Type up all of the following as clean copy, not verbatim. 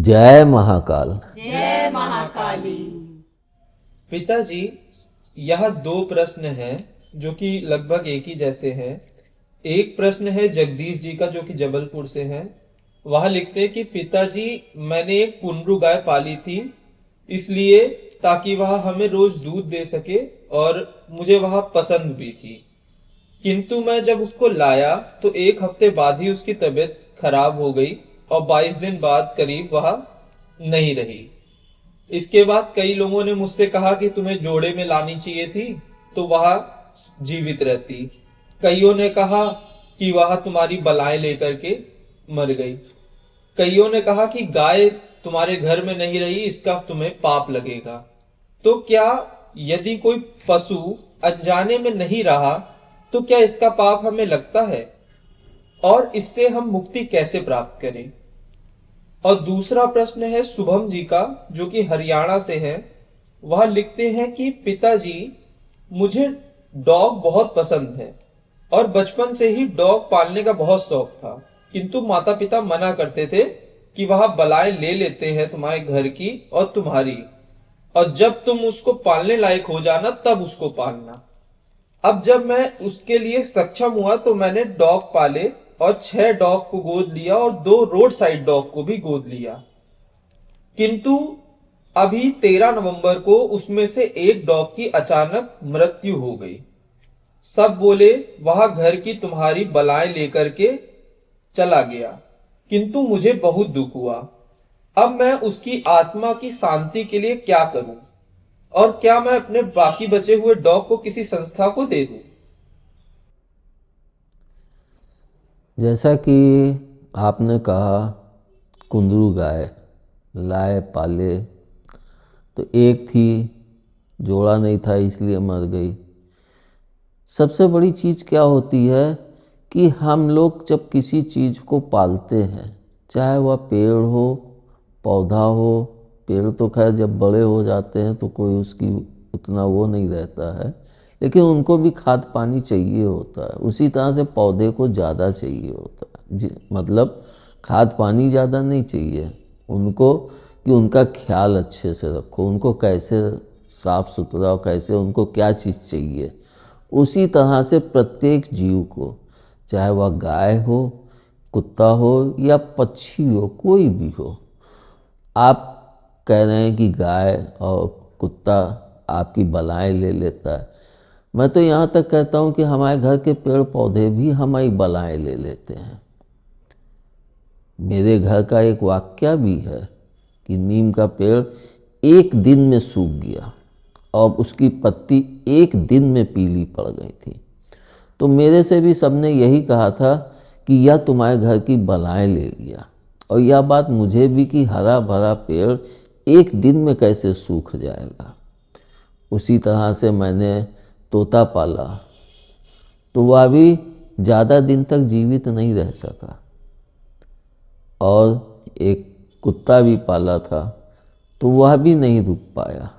जय महाकाल। जय महाकाली। पिताजी, यह दो प्रश्न हैं जो कि लगभग एक ही जैसे हैं। एक प्रश्न है जगदीश जी का जो कि जबलपुर से है। वह लिखते हैं कि पिताजी, मैंने एक पुनरू गाय पाली थी इसलिए ताकि वह हमें रोज दूध दे सके और मुझे वह पसंद भी थी, किंतु मैं जब उसको लाया तो एक हफ्ते बाद ही उसकी तबीयत खराब हो गई और 22 दिन बाद करीब वह नहीं रही। इसके बाद कई लोगों ने मुझसे कहा कि तुम्हें जोड़े में लानी चाहिए थी तो वह जीवित रहती। कईयों ने कहा कि वह तुम्हारी बलाएं लेकर के मर गई। कईयों ने कहा कि गाय तुम्हारे घर में नहीं रही, इसका तुम्हें पाप लगेगा। तो क्या यदि कोई पशु अनजाने में नहीं रहा तो क्या इसका पाप हमें लगता है, और इससे हम मुक्ति कैसे प्राप्त करें? और दूसरा प्रश्न है शुभम जी का जो कि हरियाणा से है। वह लिखते हैं कि पिताजी, मुझे डॉग बहुत पसंद है और बचपन से ही डॉग पालने का बहुत शौक था, किंतु माता पिता मना करते थे कि वह बलाएं ले लेते हैं तुम्हारे घर की और तुम्हारी, और जब तुम उसको पालने लायक हो जाना तब उसको पालना। अब जब मैं उसके लिए सक्षम हुआ तो मैंने डॉग पाले और 6 डॉग को गोद लिया और 2 रोड साइड डॉग को भी गोद लिया, किंतु अभी 13 नवंबर को उसमें से एक डॉग की अचानक मृत्यु हो गई। सब बोले वह घर की तुम्हारी बलाएं लेकर के चला गया, किंतु मुझे बहुत दुख हुआ। अब मैं उसकी आत्मा की शांति के लिए क्या करूं, और क्या मैं अपने बाकी बचे हुए डॉग को किसी संस्था को दे दूं? जैसा कि आपने कहा कुंदरू गाय लाए पाले, तो एक थी, जोड़ा नहीं था इसलिए मर गई। सबसे बड़ी चीज़ क्या होती है कि हम लोग जब किसी चीज़ को पालते हैं, चाहे वह पेड़ हो पौधा हो, पेड़ तो खैर जब बड़े हो जाते हैं तो कोई उसकी उतना वो नहीं रहता है, लेकिन उनको भी खाद पानी चाहिए होता है। उसी तरह से पौधे को ज़्यादा चाहिए होता है, मतलब खाद पानी ज़्यादा नहीं चाहिए उनको, कि उनका ख्याल अच्छे से रखो, उनको कैसे साफ सुथरा और कैसे उनको क्या चीज़ चाहिए। उसी तरह से प्रत्येक जीव को, चाहे वह गाय हो, कुत्ता हो या पक्षी हो, कोई भी हो। आप कह रहे हैं कि गाय और कुत्ता आपकी बलाएं ले लेता है, मैं तो यहाँ तक कहता हूँ कि हमारे घर के पेड़ पौधे भी हमारी बलाएं ले लेते हैं। मेरे घर का एक वाक्या भी है कि नीम का पेड़ एक दिन में सूख गया और उसकी पत्ती एक दिन में पीली पड़ गई थी। तो मेरे से भी सबने यही कहा था कि यह तुम्हारे घर की बलाएं ले गया, और यह बात मुझे भी कि हरा भरा पेड़ एक दिन में कैसे सूख जाएगा। उसी तरह से मैंने तोता पाला, तो वह भी ज़्यादा दिन तक जीवित नहीं रह सका, और एक कुत्ता भी पाला था तो वह भी नहीं रुक पाया।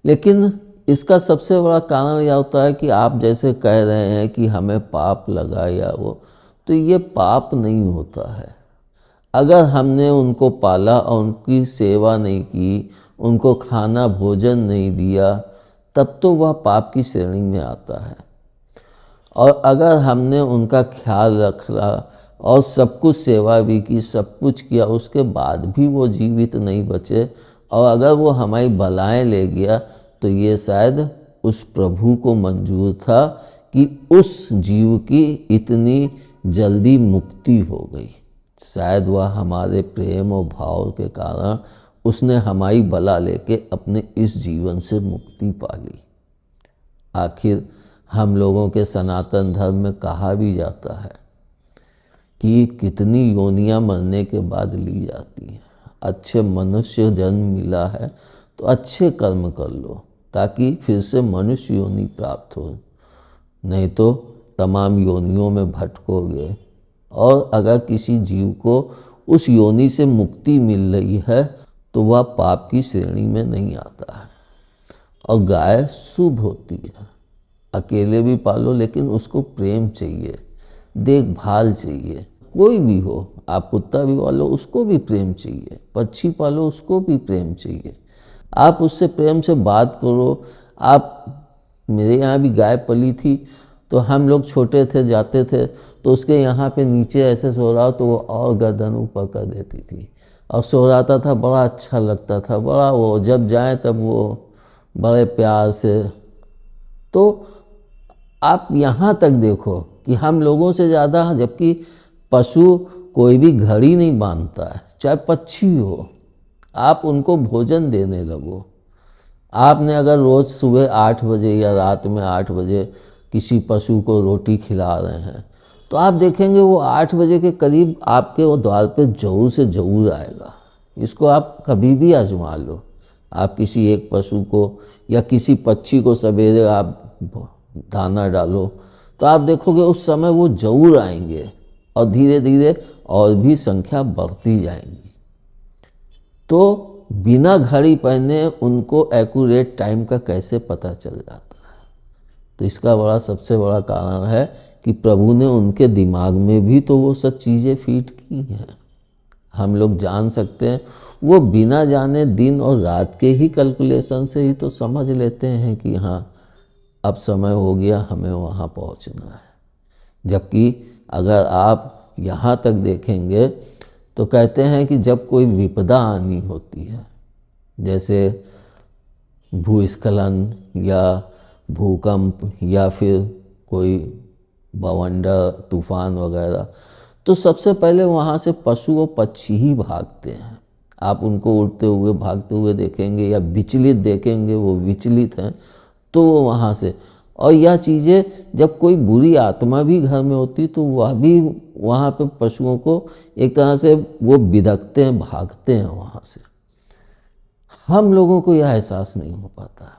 लेकिन इसका सबसे बड़ा कारण यह होता है कि आप जैसे कह रहे हैं कि हमें पाप लगा या वो, तो ये पाप नहीं होता है। अगर हमने उनको पाला और उनकी सेवा नहीं की, उनको खाना भोजन नहीं दिया, तब तो वह पाप की श्रेणी में आता है। और अगर हमने उनका ख्याल रखा और सब कुछ सेवा भी की, सब कुछ किया, उसके बाद भी वो जीवित नहीं बचे, और अगर वो हमारी बलाएं ले गया, तो ये शायद उस प्रभु को मंजूर था कि उस जीव की इतनी जल्दी मुक्ति हो गई। शायद वह हमारे प्रेम और भाव के कारण उसने हमारी बला लेके अपने इस जीवन से मुक्ति पा ली। आखिर हम लोगों के सनातन धर्म में कहा भी जाता है कि कितनी योनियां मरने के बाद ली जाती हैं। अच्छे मनुष्य जन्म मिला है तो अच्छे कर्म कर लो ताकि फिर से मनुष्य योनि प्राप्त हो, नहीं तो तमाम योनियों में भटकोगे। और अगर किसी जीव को उस योनि से मुक्ति मिल रही है तो वह पाप की श्रेणी में नहीं आता है। और गाय शुभ होती है, अकेले भी पालो लेकिन उसको प्रेम चाहिए, देखभाल चाहिए। कोई भी हो, आप कुत्ता भी पालो उसको भी प्रेम चाहिए, पक्षी पालो उसको भी प्रेम चाहिए। आप उससे प्रेम से बात करो। आप, मेरे यहाँ भी गाय पली थी, तो हम लोग छोटे थे जाते थे, तो उसके यहाँ पे नीचे ऐसे सो रहा हो तो वो और गर्दन ऊपर कर देती थी और सो रहा था, बड़ा अच्छा लगता था, बड़ा वो जब जाए तब वो बड़े प्यार से। तो आप यहाँ तक देखो कि हम लोगों से ज़्यादा, जबकि पशु कोई भी घड़ी नहीं बांधता है, चाहे पक्षी हो, आप उनको भोजन देने लगो। आपने अगर रोज़ सुबह 8 बजे या रात में 8 बजे किसी पशु को रोटी खिला रहे हैं, तो आप देखेंगे वो 8 बजे के करीब आपके वो द्वार पे ज़रूर से ज़रूर आएगा। इसको आप कभी भी आजमा लो। आप किसी एक पशु को या किसी पक्षी को सवेरे आप दाना डालो, तो आप देखोगे उस समय वो ज़रूर आएंगे और धीरे धीरे और भी संख्या बढ़ती जाएंगी। तो बिना घड़ी पहने उनको एक्यूरेट टाइम का कैसे पता चल जाता है? तो इसका सबसे बड़ा कारण है कि प्रभु ने उनके दिमाग में भी तो वो सब चीज़ें फीड की हैं। हम लोग जान सकते हैं, वो बिना जाने दिन और रात के ही कैलकुलेशन से ही तो समझ लेते हैं कि हाँ अब समय हो गया, हमें वहाँ पहुँचना है। जबकि अगर आप यहाँ तक देखेंगे तो कहते हैं कि जब कोई विपदा आनी होती है, जैसे भूस्खलन या भूकंप या फिर कोई बवंडर तूफान वगैरह, तो सबसे पहले वहाँ से पशु और पक्षी ही भागते हैं। आप उनको उड़ते हुए भागते हुए देखेंगे या विचलित देखेंगे, वो विचलित हैं तो वो वहाँ से। और यह चीज़ें जब कोई बुरी आत्मा भी घर में होती तो वह भी वहाँ पे पशुओं को एक तरह से वो बिदकते हैं, भागते हैं वहाँ से। हम लोगों को यह एहसास नहीं हो पाता।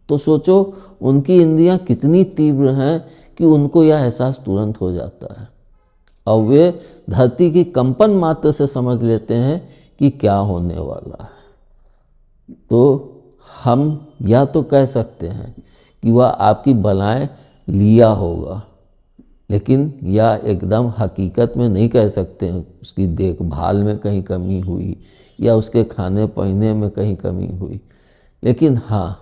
तो सोचो उनकी इंद्रियां कितनी तीव्र हैं कि उनको यह एहसास तुरंत हो जाता है और वे धरती की कंपन मात्र से समझ लेते हैं कि क्या होने वाला है। तो हम या तो कह सकते हैं कि वह आपकी बलाएं लिया होगा, लेकिन यह एकदम हकीकत में नहीं कह सकते हैं। उसकी देखभाल में कहीं कमी हुई या उसके खाने पीने में कहीं कमी हुई, लेकिन हाँ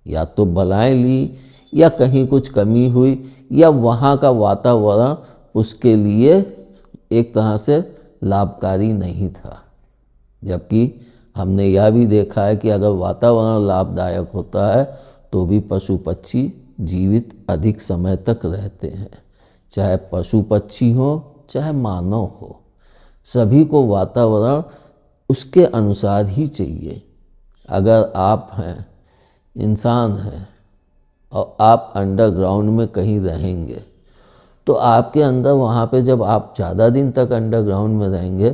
या तो बलाएं ली या कहीं कुछ कमी हुई या वहाँ का वातावरण उसके लिए एक तरह से लाभकारी नहीं था। जबकि हमने यह भी देखा है कि अगर वातावरण लाभदायक होता है तो भी पशु पक्षी जीवित अधिक समय तक रहते हैं। चाहे पशु पक्षी हो चाहे मानव हो, सभी को वातावरण उसके अनुसार ही चाहिए। अगर आप हैं, इंसान हैं और आप अंडरग्राउंड में कहीं रहेंगे तो आपके अंदर वहाँ पे जब आप ज़्यादा दिन तक अंडरग्राउंड में रहेंगे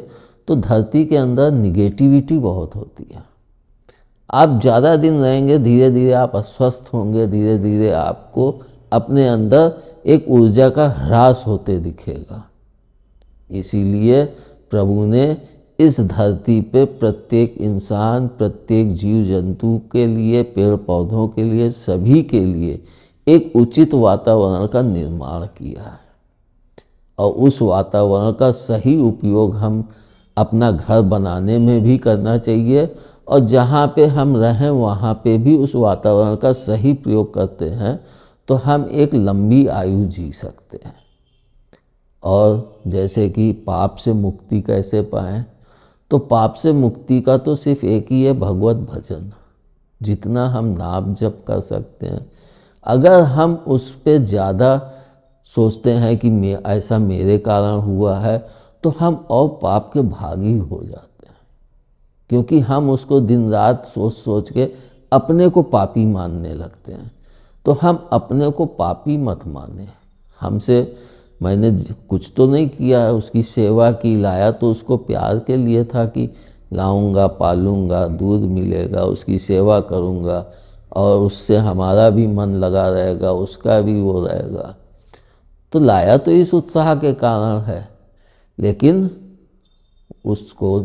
तो धरती के अंदर निगेटिविटी बहुत होती है। आप ज़्यादा दिन रहेंगे, धीरे धीरे आप अस्वस्थ होंगे, धीरे धीरे आपको अपने अंदर एक ऊर्जा का ह्रास होते दिखेगा। इसीलिए प्रभु ने इस धरती पे प्रत्येक इंसान, प्रत्येक जीव जंतु के लिए, पेड़ पौधों के लिए, सभी के लिए एक उचित वातावरण का निर्माण किया है और उस वातावरण का सही उपयोग हम अपना घर बनाने में भी करना चाहिए और जहाँ पे हम रहें वहाँ पे भी उस वातावरण का सही प्रयोग करते हैं तो हम एक लंबी आयु जी सकते हैं। और जैसे कि पाप से मुक्ति कैसे पाएं, तो पाप से मुक्ति का तो सिर्फ एक ही है, भगवत भजन। जितना हम नाम जप कर सकते हैं, अगर हम उस पे ज़्यादा सोचते हैं कि ऐसा मेरे कारण हुआ है तो हम और पाप के भागी हो जाते हैं, क्योंकि हम उसको दिन रात सोच सोच के अपने को पापी मानने लगते हैं। तो हम अपने को पापी मत माने। हमसे मैंने कुछ तो नहीं किया है, उसकी सेवा की, लाया तो उसको प्यार के लिए था कि लाऊंगा, पालूंगा, दूध मिलेगा, उसकी सेवा करूंगा और उससे हमारा भी मन लगा रहेगा, उसका भी वो रहेगा। तो लाया तो इस उत्साह के कारण है, लेकिन उसको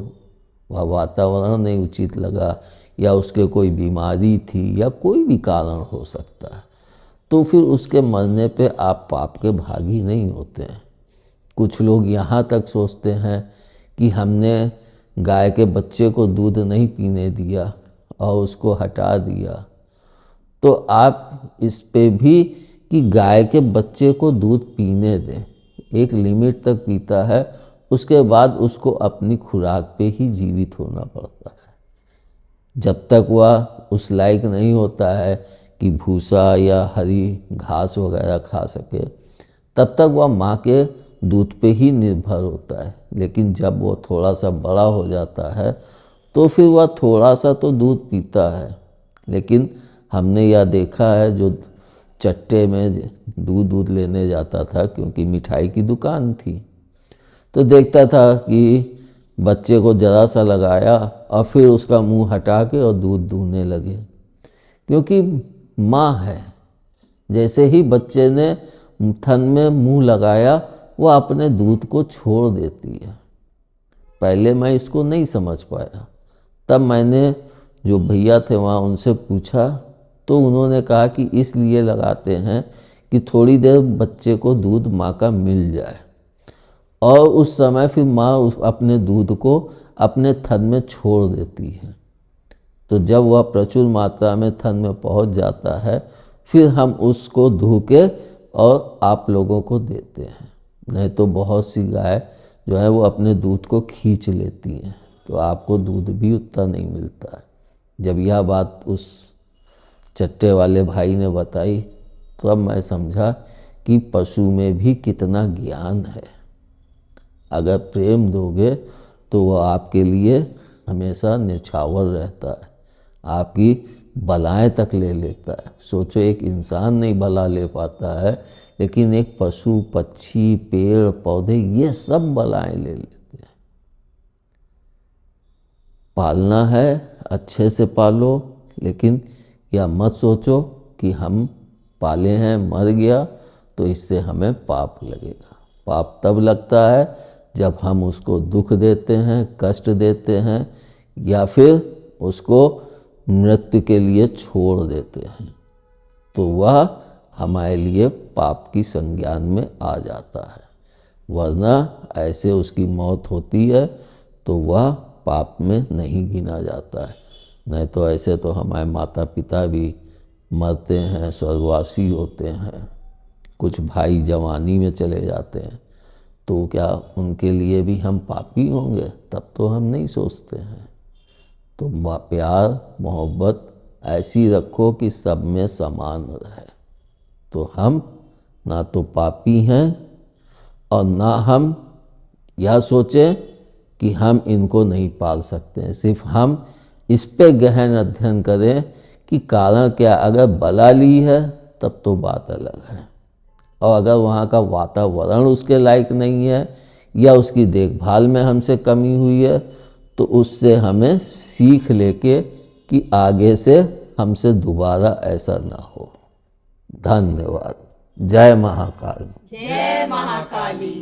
वह वातावरण नहीं उचित लगा या उसके कोई बीमारी थी या कोई भी कारण हो सकता है, तो फिर उसके मरने पे आप पाप के भागी नहीं होते हैं। कुछ लोग यहाँ तक सोचते हैं कि हमने गाय के बच्चे को दूध नहीं पीने दिया और उसको हटा दिया, तो आप इस पे भी कि गाय के बच्चे को दूध पीने दें, एक लिमिट तक पीता है, उसके बाद उसको अपनी खुराक पे ही जीवित होना पड़ता है। जब तक वह उस लायक नहीं होता है कि भूसा या हरी घास वगैरह खा सके, तब तक वह माँ के दूध पे ही निर्भर होता है। लेकिन जब वो थोड़ा सा बड़ा हो जाता है तो फिर वह थोड़ा सा तो दूध पीता है। लेकिन हमने यह देखा है, जो चट्टे में दूध लेने जाता था, क्योंकि मिठाई की दुकान थी, तो देखता था कि बच्चे को ज़रा सा लगाया और फिर उसका मुंह हटा के और दूध दूहने लगे, क्योंकि माँ है। जैसे ही बच्चे ने थन में मुंह लगाया, वह अपने दूध को छोड़ देती है। पहले मैं इसको नहीं समझ पाया, तब मैंने जो भैया थे वहाँ उनसे पूछा, तो उन्होंने कहा कि इसलिए लगाते हैं कि थोड़ी देर बच्चे को दूध माँ का मिल जाए, और उस समय फिर माँ अपने दूध को अपने थन में छोड़ देती है। तो जब वह प्रचुर मात्रा में थन में पहुँच जाता है, फिर हम उसको धो के और आप लोगों को देते हैं। नहीं तो बहुत सी गाय जो है वो अपने दूध को खींच लेती हैं, तो आपको दूध भी उतना नहीं मिलता है। जब यह बात उस चट्टे वाले भाई ने बताई, तो अब मैं समझा कि पशु में भी कितना ज्ञान है। अगर प्रेम दोगे तो वह आपके लिए हमेशा न्यौछावर रहता है, आपकी बलाएं तक ले लेता है। सोचो, एक इंसान नहीं बला ले पाता है, लेकिन एक पशु, पक्षी, पेड़ पौधे, ये सब बलाएं ले लेते हैं। पालना है, अच्छे से पालो, लेकिन यह मत सोचो कि हम पाले हैं, मर गया तो इससे हमें पाप लगेगा। पाप तब लगता है जब हम उसको दुख देते हैं, कष्ट देते हैं, या फिर उसको मृत्यु के लिए छोड़ देते हैं, तो वह हमारे लिए पाप की संज्ञान में आ जाता है। वरना ऐसे उसकी मौत होती है तो वह पाप में नहीं गिना जाता है। नहीं तो ऐसे तो हमारे माता पिता भी मरते हैं, स्वर्गवासी होते हैं। कुछ भाई जवानी में चले जाते हैं, तो क्या उनके लिए भी हम पापी होंगे? तब तो हम नहीं सोचते हैं। तो प्यार मोहब्बत ऐसी रखो कि सब में समान रहे, तो हम ना तो पापी हैं और ना हम यह सोचें कि हम इनको नहीं पाल सकते हैं। सिर्फ हम इस पे गहन अध्ययन करें कि कारण क्या। अगर बला ली है तब तो बात अलग है, और अगर वहाँ का वातावरण उसके लायक नहीं है या उसकी देखभाल में हमसे कमी हुई है, तो उससे हमें सीख लेके कि आगे से हमसे दोबारा ऐसा ना हो। धन्यवाद। जय महाकाल। जय महाकाली।